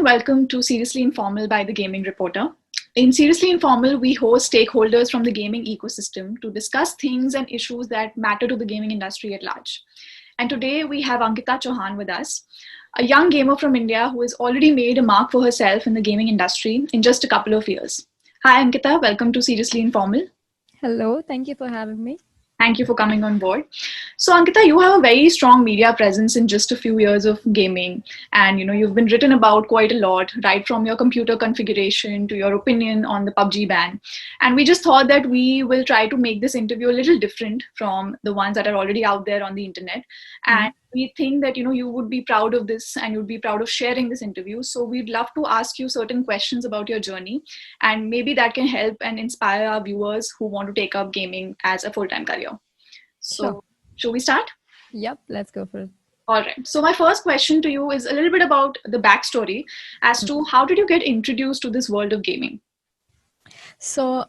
welcome to Seriously Informal by the Gaming Reporter. In Seriously Informal, we host stakeholders from the gaming ecosystem to discuss things and issues that matter to the gaming industry at large. And today we have Ankita Chauhan with us, a young gamer from India who has already made a mark for herself in the gaming industry in just a couple of years. Hi, Ankita. Welcome to Seriously Informal. Hello, thank you for having me. Thank you for coming on board. So, Ankita, you have a very strong media presence in just a few years of gaming, and you've been written about quite a lot, right from your computer configuration to your opinion on the PUBG ban. And we just thought that we will try to make this interview a little different from the ones that are already out there on the internet. And we think that you would be proud of this and you'd be proud of sharing this interview. So we'd love to ask you certain questions about your journey, and maybe that can help and inspire our viewers who want to take up gaming as a full-time career. So, Sure. Should we start? Yep, let's go for it. All right. So my first question to you is a little bit about the backstory as to how did you get introduced to this world of gaming? So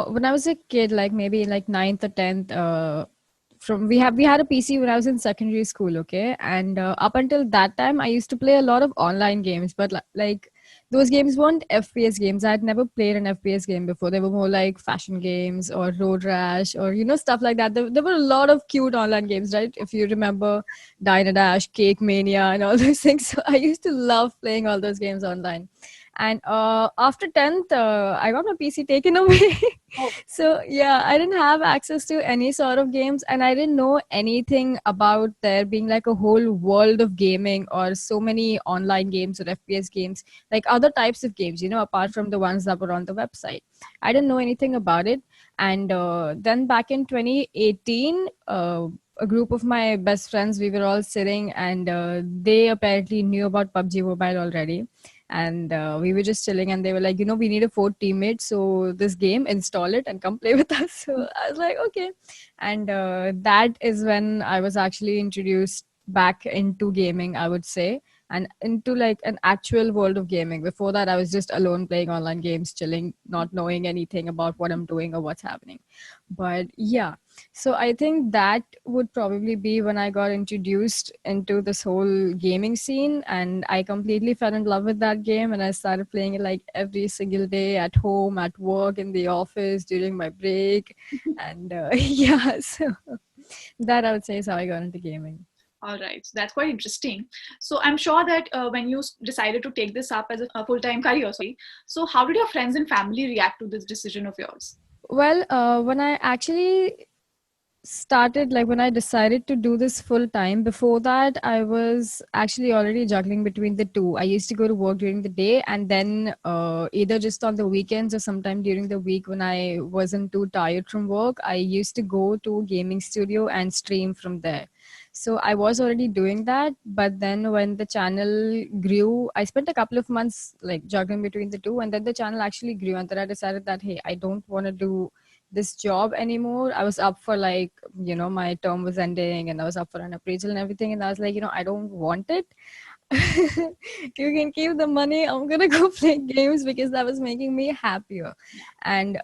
when I was a kid, like maybe like 9th or 10th, we had a PC when I was in secondary school, okay? And up until that time, I used to play a lot of online games, but like those games weren't FPS games. I had never played an FPS game before. They were more like fashion games or Road Rash or stuff like that. There were a lot of cute online games, right? If you remember Dynadash, Cake Mania, and all those things. So I used to love playing all those games online. And after 10th, I got my PC taken away. So yeah, I didn't have access to any sort of games, and I didn't know anything about there being like a whole world of gaming or so many online games or FPS games, like other types of games, apart from the ones that were on the website. I didn't know anything about it. And then back in 2018, a group of my best friends, we were all sitting, and they apparently knew about PUBG Mobile already. And we were just chilling, and they were like, we need a fourth teammate, so this game, install it and come play with us. So I was like, okay. And that is when I was actually introduced back into gaming, I would say, and into like an actual world of gaming. Before that, I was just alone playing online games, chilling, not knowing anything about what I'm doing or what's happening. But yeah, so I think that would probably be when I got introduced into this whole gaming scene, and I completely fell in love with that game, and I started playing it like every single day at home, at work, in the office, during my break. And yeah, so that I would say is how I got into gaming. All right. So that's quite interesting. So I'm sure that when you decided to take this up as a full-time career, sorry, so how did your friends and family react to this decision of yours? Well, when I actually started, like when I decided to do this full time, before that I was actually already juggling between the two. I used to go to work during the day, and then either just on the weekends or sometime during the week when I wasn't too tired from work, I used to go to a gaming studio and stream from there. So I was already doing that, but then when the channel grew, I spent a couple of months like juggling between the two, and then the channel actually grew, and then I decided that, hey, I don't want to do this job anymore. I was up for like, my term was ending, and I was up for an appraisal and everything. And I was like, I don't want it. You can keep the money. I'm going to go play games because that was making me happier. And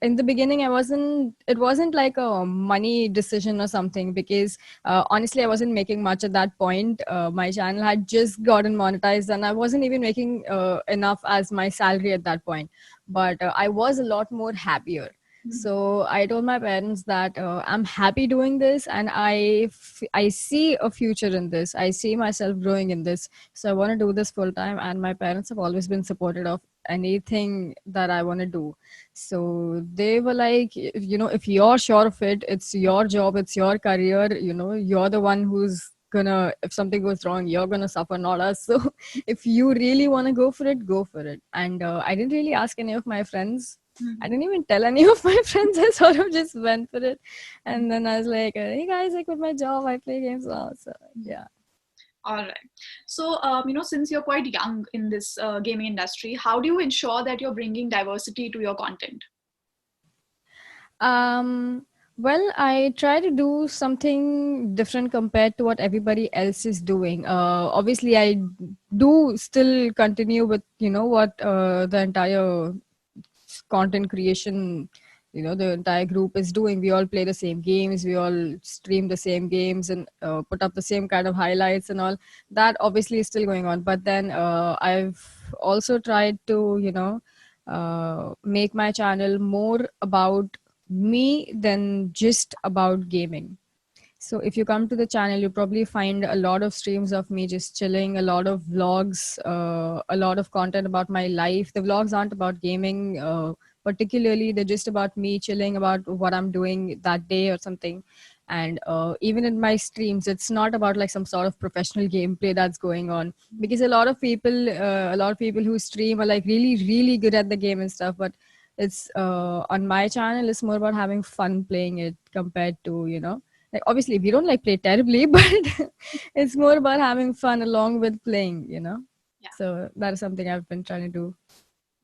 in the beginning, it wasn't like a money decision or something, because honestly, I wasn't making much at that point. My channel had just gotten monetized, and I wasn't even making enough as my salary at that point. But I was a lot more happier. So I told my parents that I'm happy doing this, and I see a future in this. I see myself growing in this. So I want to do this full time, and my parents have always been supportive of anything that I want to do. So they were like, if you're sure of it, it's your job, it's your career, you're the one who's gonna, if something goes wrong, you're gonna suffer, not us. So if you really want to go for it, go for it. And I didn't really ask any of my friends. I didn't even tell any of my friends. I sort of just went for it. And then I was like, hey guys, I quit my job, I play games now. So yeah. All right. So, since you're quite young in this gaming industry, how do you ensure that you're bringing diversity to your content? Well, I try to do something different compared to what everybody else is doing. Obviously, I do still continue with, what the entire content creation the entire group is doing. We all play the same games, we all stream the same games, and put up the same kind of highlights and all. That obviously is still going on, but then I've also tried to make my channel more about me than just about gaming. So if you come to the channel, you probably find a lot of streams of me just chilling, a lot of vlogs, a lot of content about my life. The vlogs aren't about gaming particularly; they're just about me chilling, about what I'm doing that day or something. And even in my streams, it's not about like some sort of professional gameplay that's going on, because a lot of people who stream are like really, really good at the game and stuff, but it's on my channel, it's more about having fun playing it compared to like obviously we don't like play terribly, but it's more about having fun along with playing. Yeah. So that is something I've been trying to do.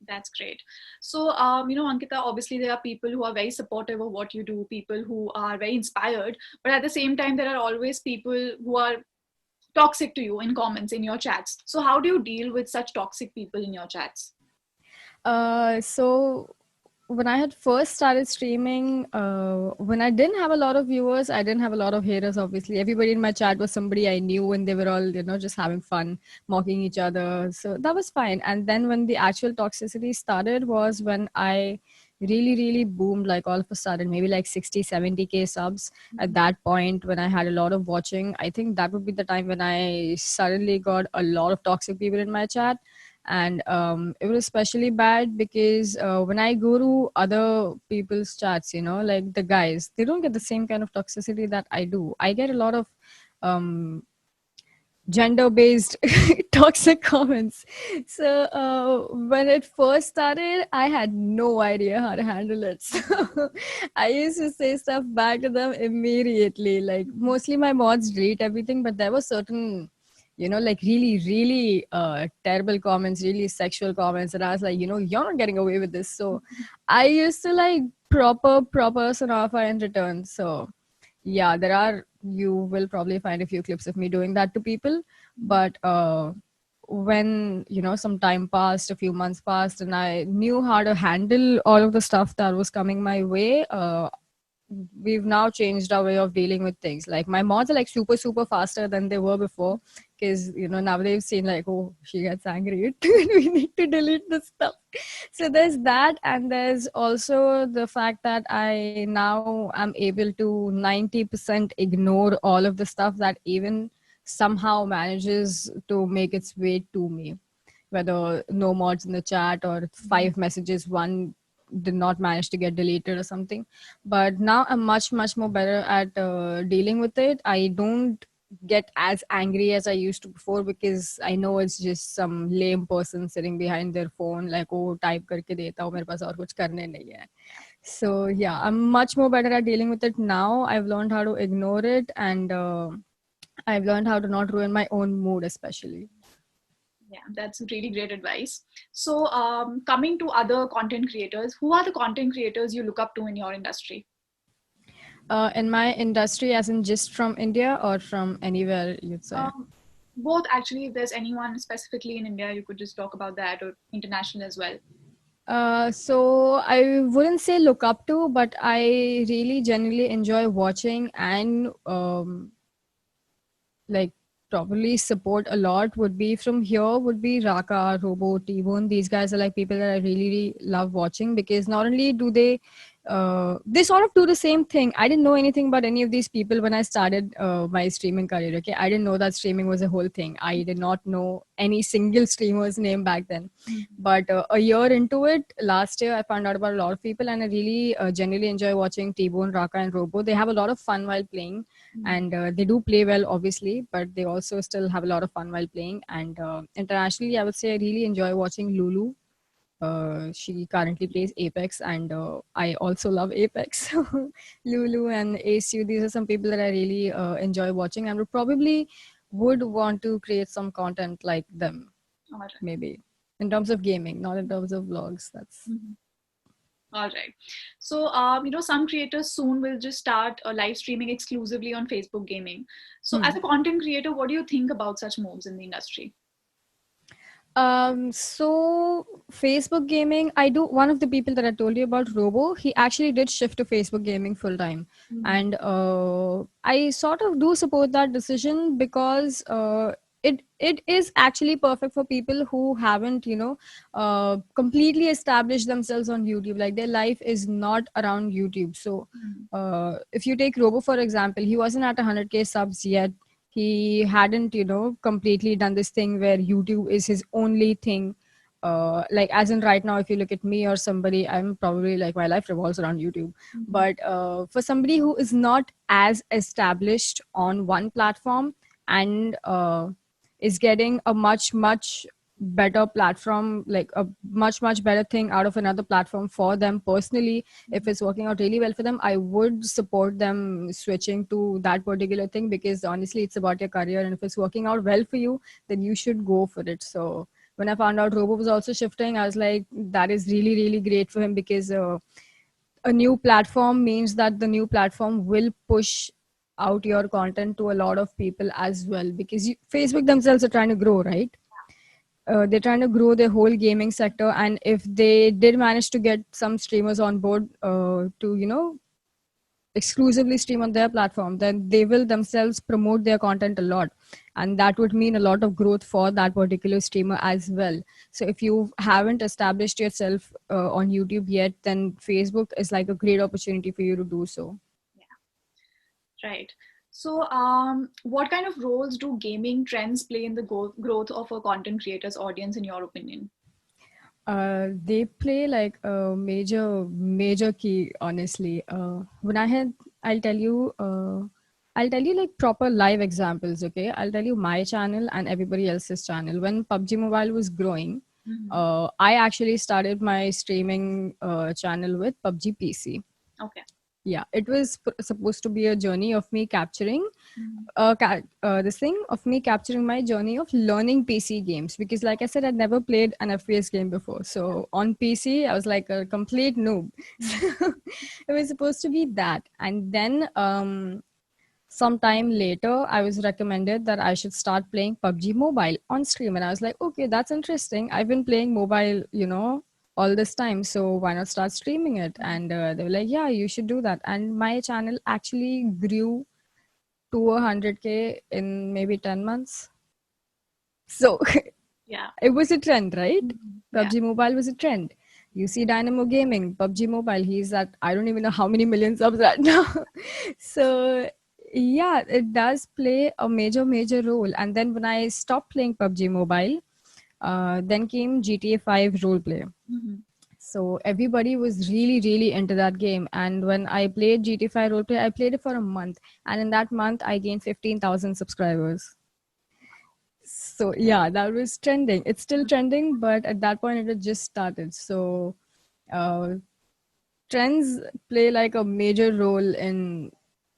That's great. So, Ankita, obviously there are people who are very supportive of what you do, people who are very inspired, but at the same time, there are always people who are toxic to you in comments, in your chats. So how do you deal with such toxic people in your chats? So when I had first started streaming, when I didn't have a lot of viewers, I didn't have a lot of haters. Obviously, everybody in my chat was somebody I knew, and they were all just having fun, mocking each other. So that was fine. And then when the actual toxicity started was when I really, really boomed, like all of a sudden, maybe like 60, 70K subs. At that point, when I had a lot of watching, I think that would be the time when I suddenly got a lot of toxic people in my chat. And it was especially bad because when I go to other people's chats, like the guys, they don't get the same kind of toxicity that I do. I get a lot of um, gender based toxic comments. So when it first started, I had no idea how to handle it. So I used to say stuff back to them immediately. Like mostly my mods delete everything, but there were certain like really, really terrible comments, really sexual comments, and I was like, you're not getting away with this. So I used to like proper sonographer in return. So yeah, you will probably find a few clips of me doing that to people. But when some time passed, a few months passed, and I knew how to handle all of the stuff that was coming my way, we've now changed our way of dealing with things. Like my mods are like super faster than they were before, because now they've seen like, oh, she gets angry, we need to delete the stuff. So there's that, and there's also the fact that I now am able to 90% ignore all of the stuff that even somehow manages to make its way to me, whether no mods in the chat or 5 messages, one did not manage to get deleted or something. But now I'm much more better at dealing with it. I don't get as angry as I used to before, because I know it's just some lame person sitting behind their phone like, oh, type karke deta hu, mere paas aur kuch karne nahi hai. So yeah, I'm much more better at dealing with it now. I've learned how to ignore it, and I've learned how to not ruin my own mood, especially. Yeah, that's really great advice. So, coming to other content creators, who are the content creators you look up to in your industry? In my industry, as in just from India or from anywhere, you'd say? Both, actually. If there's anyone specifically in India, you could just talk about that, or international as well. So I wouldn't say look up to, but I really genuinely enjoy watching and like probably support a lot would be from here would be Raka, Robo, T-Bone. These guys are like people that I really, really love watching, because not only do they sort of do the same thing. I didn't know anything about any of these people when I started my streaming career. Okay, I didn't know that streaming was a whole thing. I did not know any single streamer's name back then. But a year into it, last year, I found out about a lot of people, and I really genuinely enjoy watching T-Bone, Raka, and Robo. They have a lot of fun while playing, and they do play well, obviously, but they also still have a lot of fun while playing. And internationally, I would say I really enjoy watching Lulu. She currently plays Apex, and I also love Apex. Lulu and ASU, these are some people that I really enjoy watching, and would want to create some content like them. Right. Maybe in terms of gaming, not in terms of vlogs. That's All right. So, some creators soon will just start live streaming exclusively on Facebook Gaming. So, as a content creator, what do you think about such moves in the industry? So Facebook gaming, I do one of the people that I told you about, Robo, he actually did shift to Facebook gaming full time. Mm-hmm. And I sort of do support that decision because it is actually perfect for people who haven't, completely established themselves on YouTube. Like their life is not around YouTube. So if you take Robo for example, he wasn't at 100K subs yet. He hadn't, completely done this thing where YouTube is his only thing. Like as in right now, if you look at me or somebody, I'm probably like my life revolves around YouTube. Mm-hmm. But for somebody who is not as established on one platform and is getting a much better platform, like a much better thing out of another platform for them personally, if it's working out really well for them, I would support them switching to that particular thing, because honestly it's about your career, and if it's working out well for you, then you should go for it. So when I found out Robo was also shifting, I was like, that is really great for him, because a new platform means that the new platform will push out your content to a lot of people as well, because Facebook themselves are trying to grow, right? They're trying to grow their whole gaming sector, and if they did manage to get some streamers on board to exclusively stream on their platform, then they will themselves promote their content a lot, and that would mean a lot of growth for that particular streamer as well. So if you haven't established yourself on YouTube yet, then Facebook is like a great opportunity for you to do so. Right. So, what kind of roles do gaming trends play in the growth of a content creator's audience, in your opinion? They play like a major key, honestly. When I had, I'll tell you, I'll tell you like proper live examples. Okay, I'll tell you my channel and everybody else's channel. When PUBG Mobile was growing, Mm-hmm. I actually started my streaming channel with PUBG PC. Okay. Yeah, it was supposed to be a journey of me capturing Mm-hmm. this thing of me capturing my journey of learning PC games, because like I said, I'd never played an FPS game before. So on PC I was like a complete noob. So it was supposed to be that. And then sometime later I was recommended that I should start playing PUBG Mobile on stream, and I was like, okay, that's interesting. I've been playing mobile, all this time, so why not start streaming it? And they were like, yeah, you should do that. And my channel actually grew to 100K in maybe 10 months. So Yeah. it was a trend, right? Yeah. PUBG Mobile was a trend. You see Dynamo Gaming, PUBG Mobile, he's at, I don't even know how many million subs right now. So yeah, it does play a major role. And then when I stopped playing PUBG Mobile, then came GTA 5 roleplay. Mm-hmm. So everybody was really into that game. And when I played GTA 5 roleplay, I played it for a month. And in that month, I gained 15,000 subscribers. So yeah, that was trending. It's still trending, but at that point, it had just started. So uh, trends play like a major role in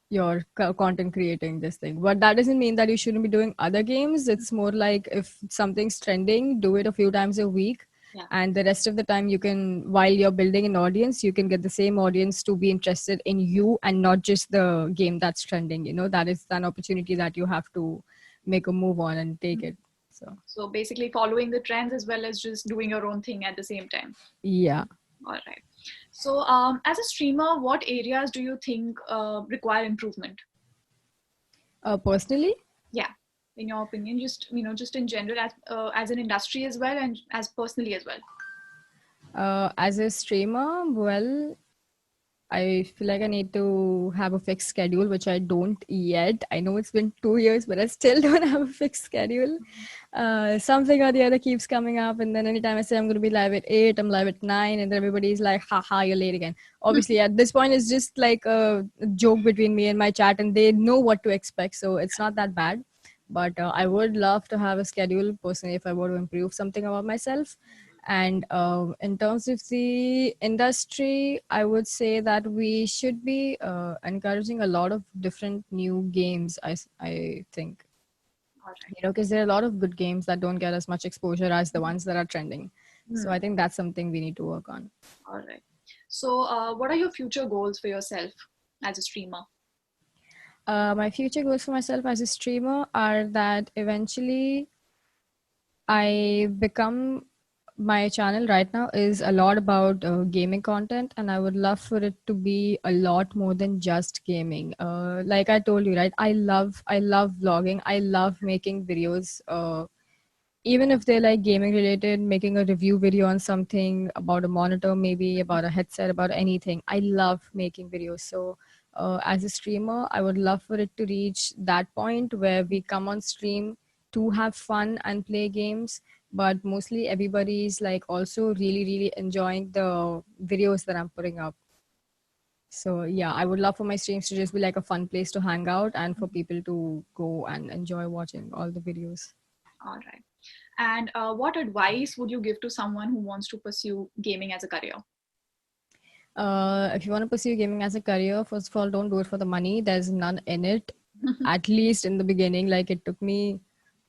your content creating this thing, but that doesn't mean that you shouldn't be doing other games. It's more like if something's trending, do it a few times a week, Yeah. and the rest of the time you can, while you're building an audience, you can get the same audience to be interested in you and not just the game that's trending. That is an opportunity that you have to make a move on and take it. So So basically, following the trends as well as just doing your own thing at the same time. yeah. All right. So, as a streamer, what areas do you think require improvement? Personally, Yeah, in your opinion, just just in general, as an industry as well, and as personally as well. as a streamer, well, I feel like I need to have a fixed schedule, which I don't yet. I know it's been 2 years, but I still don't have a fixed schedule. Something or the other keeps coming up, and then anytime I say I'm going to be live at 8, I'm live at 9, and then everybody's like, haha, you're late again. Obviously, at this point, it's just like a joke between me and my chat, and they know what to expect, so it's not that bad. But I would love to have a schedule personally if I were to improve something about myself. And in terms of the industry, I would say that we should be encouraging a lot of different new games. I think, All right. because there are a lot of good games that don't get as much exposure as the ones that are trending. So Hmm. I think that's something we need to work on. All right. So, what are your future goals for yourself as a streamer? My future goals for myself as a streamer are that eventually I become my channel right now is a lot about gaming content, and I would love for it to be a lot more than just gaming. Like I told you, right? I love vlogging. I love making videos. Even if they're like gaming related, making a review video on something about a monitor, maybe about a headset, about anything. I love making videos. So as a streamer, I would love for it to reach that point where we come on stream to have fun and play games, but mostly everybody's like also really really enjoying the videos that I'm putting up. So yeah, I would love for my streams to just be like a fun place to hang out and for people to go and enjoy watching all the videos. All right. And what advice would you give to someone who wants to pursue gaming as a career? If you want to pursue gaming as a career, first of all, don't do it for the money. There's none in it. At least in the beginning, like it took me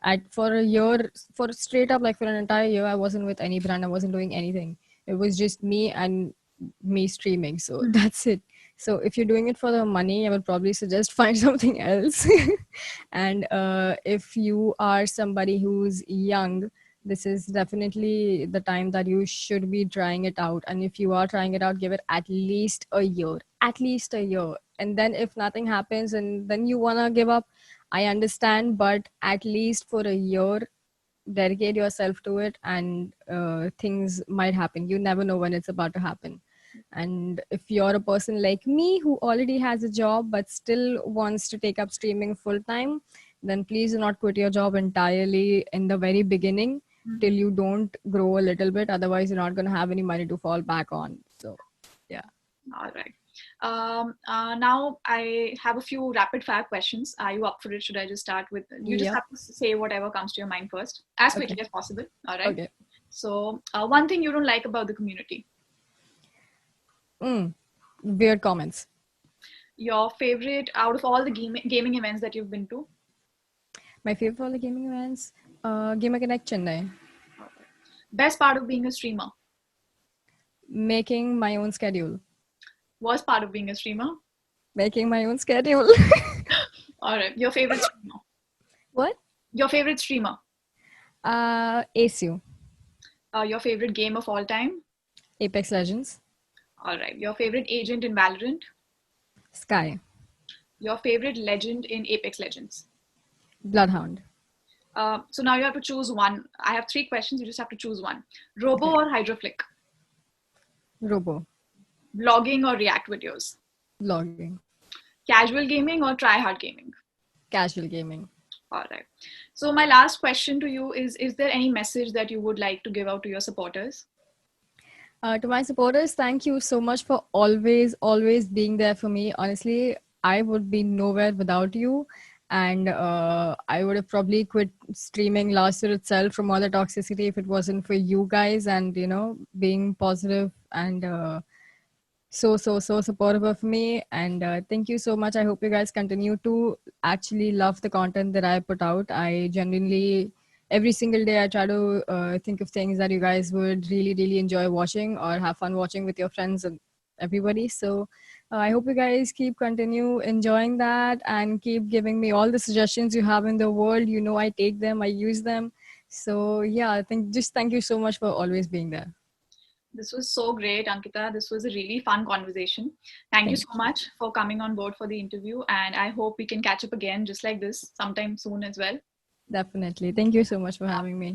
at for a year, for straight up, like for an entire year, I wasn't with any brand. I wasn't doing anything. It was just me and me streaming. So that's it. So if you're doing it for the money, I would probably suggest find something else. And if you are somebody who's young, this is definitely the time that you should be trying it out. And if you are trying it out, give it at least a year, at least a year. And then if nothing happens and then you want to give up, I understand, but at least for a year, dedicate yourself to it, and things might happen. You never know when it's about to happen. And if you're a person like me who already has a job but still wants to take up streaming full time, then please do not quit your job entirely in the very beginning till you don't grow a little bit. Otherwise, you're not going to have any money to fall back on. So, yeah. All right. Now I have a few rapid fire questions. Are you up for it? Should I just start with? You just Yep. have to say whatever comes to your mind first, as quickly Okay. as possible. All right. Okay. So, one thing you don't like about the community. Weird comments. Your favorite out of all the gaming events that you've been to. My favorite for the gaming events, Gamer Connect Chennai. Best part of being a streamer. Making my own schedule. Worst part of being a streamer. Making my own schedule. All right. Your favorite streamer. What? Your favorite streamer. ASU. Your favorite game of all time. Apex Legends. All right. Your favorite agent in Valorant. Sky. Your favorite legend in Apex Legends. Bloodhound. So now you have to choose one. I have three questions. You just have to choose one. Robo or Hydroflick? Robo. Vlogging or React videos? Vlogging. Casual gaming or try-hard gaming? Casual gaming. All right. So my last question to you is there any message that you would like to give out to your supporters? To my supporters, thank you so much for always being there for me. Honestly, I would be nowhere without you. And I would have probably quit streaming last year itself from all the toxicity if it wasn't for you guys and, being positive and so supportive of me. And thank you so much. I hope you guys continue to actually love the content that I put out. I genuinely every single day I try to think of things that you guys would really really enjoy watching or have fun watching with your friends and everybody. So I hope you guys keep continue enjoying that and keep giving me all the suggestions you have in the world. I take them, I use them. So yeah, I think just thank you so much for always being there. This was so great, Ankita. This was a really fun conversation. Thank you Thank so you. much for coming on board for the interview. And I hope we can catch up again just like this sometime soon as well. Definitely. Thank you so much for having me.